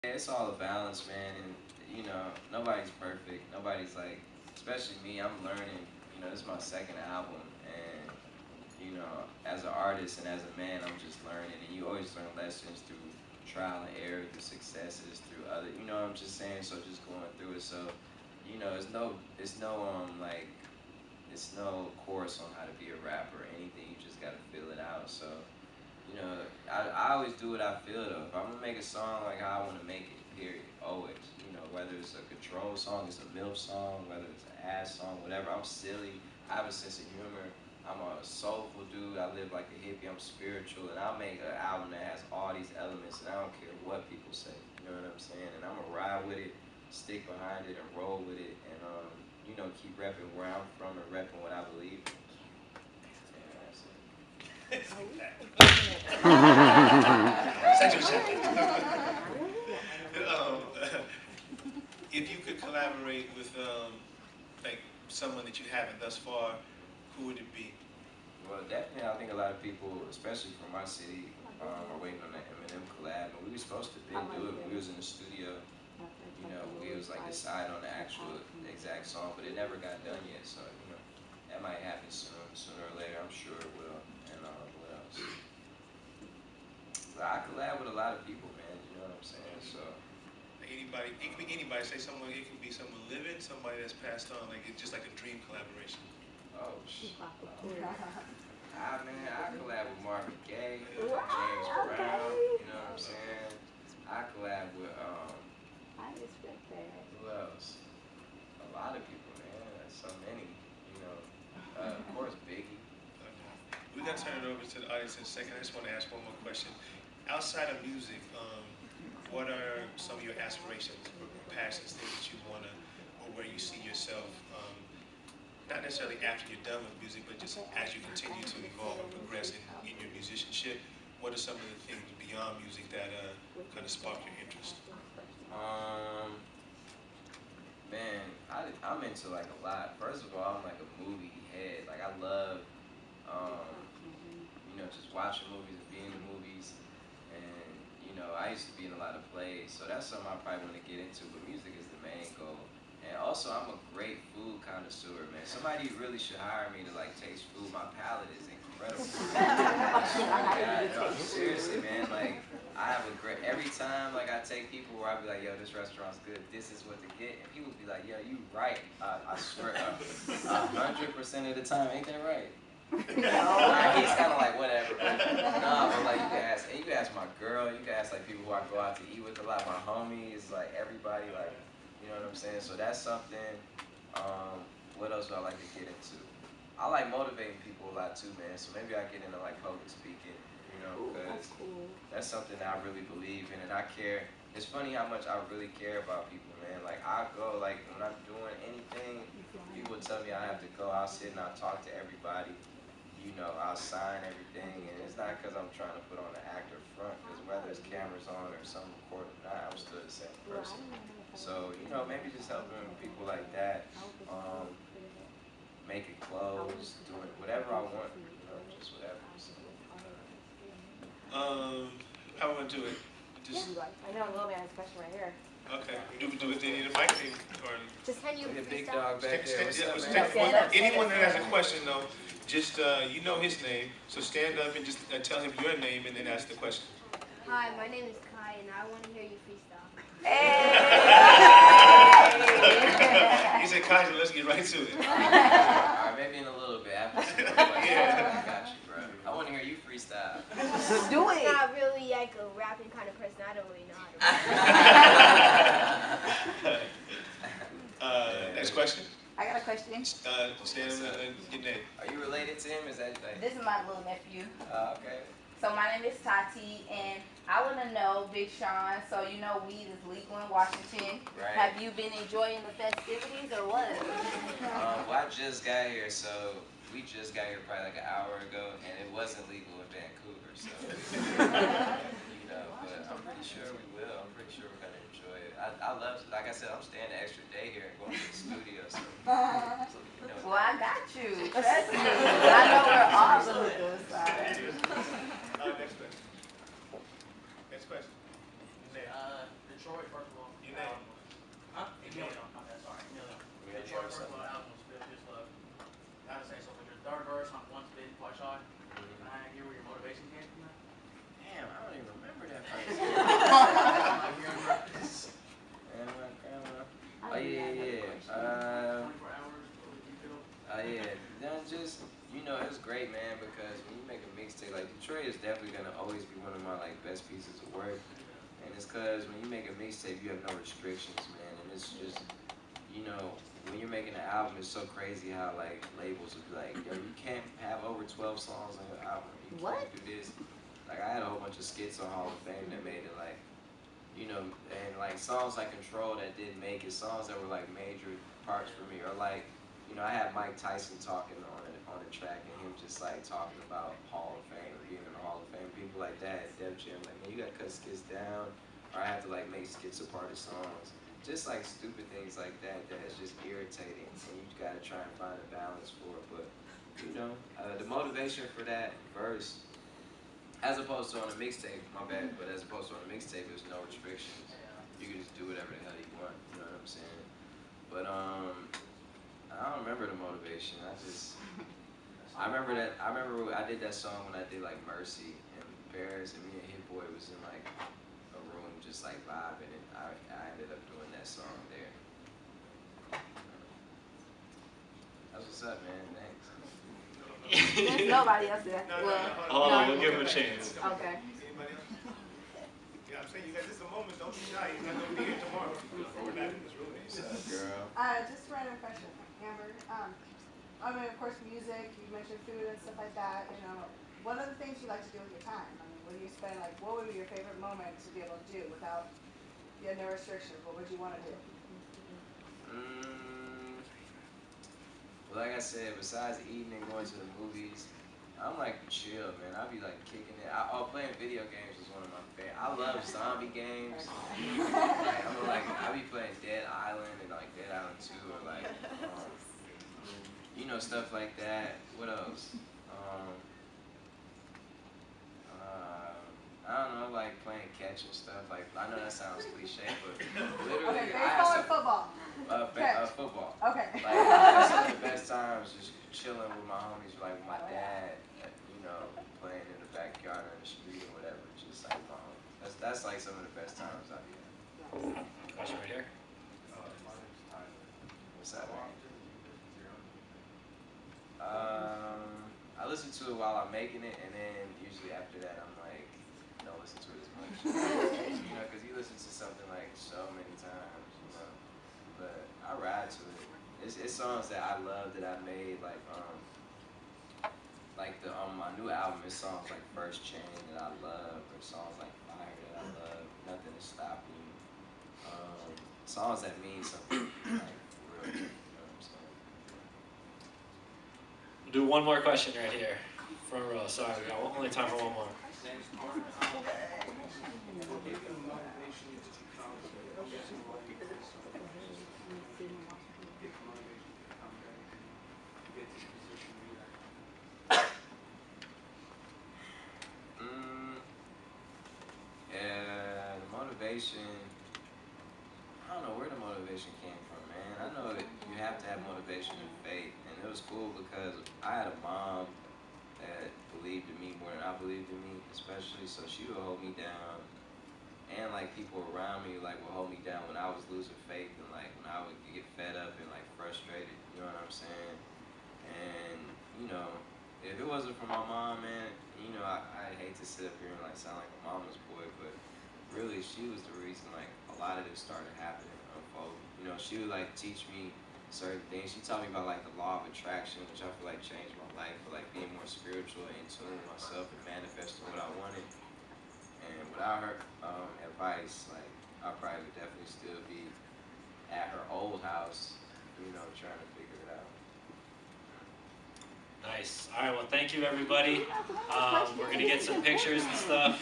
It's all a balance, man, and nobody's perfect. Nobody's like, especially me. I'm learning. This is my second album, and as an artist and as a man, I'm just learning. And you always learn lessons through trial and error, through successes, through other. I'm just saying. So just going through it. So, it's no course on how to be a rapper or anything. You just gotta feel it out. So I always do what I feel though. If I'm gonna make a song like how I wanna make it, period. Always. Whether it's a control song, it's a MILF song, whether it's an ass song, whatever. I'm silly. I have a sense of humor. I'm a soulful dude. I live like a hippie. I'm spiritual. And I'll make an album that has all these elements and I don't care what people say. You know what I'm saying? And I'm gonna ride with it, stick behind it, and roll with it, and keep repping where I'm from and repping what I believe in. Yeah, that's um, if you could collaborate with like someone that you haven't thus far, who would it be? Well, definitely, I think a lot of people, especially from my city, are waiting on that Eminem collab. And we were supposed to do it when we was in the studio. We was like decide on the actual exact song, but it never got done yet. So that might happen soon, sooner or later. I'm sure it will. And what else? But I collab with a lot of people, man. You know what I'm saying? So. Anybody, it could be anybody. Say someone, it could be someone living, somebody that's passed on. Like it's just like a dream collaboration. Oh shit. I collab with Marvin Gaye, James Brown. You know what I'm saying? I collab with who else? A lot of people, man. There's so many. Of course, Biggie. We're gonna turn it over to the audience in a second. I just want to ask one more question. Outside of music, what are some of your aspirations, or passions, things that you want to, or where you see yourself, not necessarily after you're done with music, but just as you continue to evolve and progress in your musicianship, what are some of the things beyond music that kind of spark your interest? Man, I'm into like a lot. First of all, I'm like a movie head. Like I love, just watching movies and being in movies. And, I used to be in a lot of plays. So that's something I probably want to get into, but music is the main goal. And also, I'm a great food connoisseur, man. Somebody really should hire me to like taste food. My palate is incredible. No, seriously, man. Like, I have a great, every time like I take people where I be like, yo, this restaurant's good, this is what to get, and people be like, yo, you right. I swear, 100% of the time, ain't that right? He's kind of like whatever. But like you can ask my girl, you can ask like people who I go out to eat with a lot, my homies, like everybody, like, you know what I'm saying? So that's something. What else do I like to get into? I like motivating people a lot too, man. So maybe I get into like public speaking, because that's something that I really believe in, and I care. It's funny how much I really care about people, man. Like I go, like when I'm doing anything, people tell me I have to go. I'll sit and I'll talk to everybody. I'll sign everything, and it's not because I'm trying to put on an actor front, because whether it's cameras on or some recording or not, I'm still the same person. So, maybe just helping people like that, making clothes, doing whatever I want, just whatever. So. How we gonna do it? Just, I know, little man has a question right here. Okay. Do it. They need a mic, or just can you a big dog back there. Anyone that has a question, though, just you know his name, so stand up and just tell him your name and then ask the question. Hi, my name is Kai, and I want to hear you freestyle. Hey! He said, Kai, so let's get right to it. Alright, maybe in a little bit after. Yeah. I got you, bro. I want to hear you freestyle. Do it! I'm not really like a rapping kind of person. I don't really know how to Next question. I got a question. Stand up and get name. Are you related to him? Is that like... This is my little nephew. Okay. So my name is Tati, and I want to know, Big Sean, so you know weed is legal in Washington. Right. Have you been enjoying the festivities or what? Well, I just got here, so we just got here probably like an hour ago, and it wasn't legal in Vancouver, so, but I'm pretty sure we will. I'm pretty sure we're going to enjoy it. I love, like I said, I'm staying an extra day here and going to the studio, so Well, I got you. Trust me. I know we're all the hookers. Next question. Next question. Detroit. Oh yeah. Yeah. Then just it's great, man, because when you make a mixtape, like Detroit is definitely gonna always be one of my like best pieces of work, and it's cause when you make a mixtape, you have no restrictions, man, and it's just when you're making an album, it's so crazy how like labels will be like, yo, you can't have over 12 songs on your album, you can't do this. Like I had a whole bunch of skits on Hall of Fame that made it like, and like songs like Control that didn't make it, songs that were like major parts for me, or like, I had Mike Tyson talking on a track and him just like talking about Hall of Fame or being in the Hall of Fame. People like that at Def Jam, like, man, you gotta cut skits down, or I have to like make skits a part of songs. Just like stupid things like that is just irritating, and you gotta try and find a balance for it. But the motivation for that verse, as opposed to on a mixtape, my bad, but as opposed to on a mixtape, there's no restrictions. You can just do whatever the hell you want, you know what I'm saying? But I don't remember the motivation. I remember I did that song when I did like Mercy in Paris, and me and Hit Boy was in like a room just like vibing, and I ended up doing that song there. That's what's up, man. Thanks. There's nobody else there. Hold on, we'll give him a chance. Okay. Anybody else? Yeah, I'm saying you got just a moment. Don't be shy. You're not gonna be here tomorrow. We're not in this room. What's up, girl? Just a random question, Amber. I mean, of course, music. You mentioned food and stuff like that. What are the things you like to do with your time? I mean, what do you spend? Like, what would be your favorite moment to be able to do without no restrictions? What would you want to do? Well, like I said, besides eating and going to the movies, I'm like chill, man. I be like kicking it. Playing video games is one of my favorite. I love zombie games. I be playing Dead Island and like Dead Island 2 or like, stuff like that. What else? I don't know, like playing catch and stuff. Like, I know that sounds cliche, but literally, Okay, baseball or football? Football. Okay. Like, that's some of the best times, just chilling with my homies, like with my dad, playing in the backyard or in the street or whatever. Just like my homies. That's like some of the best times I've had. Question right here. What's that, man? I listen to it while I'm making it, and then usually after that, I'm like, don't listen to it as much. Because you listen to something like so many times, But I ride to it. It's songs that I love that I made, like my new album is songs like First Chain that I love, or songs like Fire that I love, Nothing is Stopping You. Songs that mean something, like for real. We'll do one more question right here. Front row. Sorry, we got only time for one more. Yeah, the motivation, I don't know where the motivation came from, man. I know that you have to have motivation and faith, and it was cool because I had a mom that believed in me more than I believed in me, especially, so she would hold me down, and like people around me like would hold me down when I was losing faith and like when I would get fed up and like frustrated, you know what I'm saying? And if it wasn't for my mom, man, I hate to sit up here and like sound like a mama's boy, but really she was the reason like a lot of this started happening, unfolding. She would like teach me certain things. She taught me about like the law of attraction, which I feel like changed my life, for like being more spiritual and in tune with myself and manifesting what I wanted. And without her advice, like I probably would definitely still be at her old house, trying to figure it out. Nice. All right, well, thank you, everybody. We're going to get some pictures and stuff.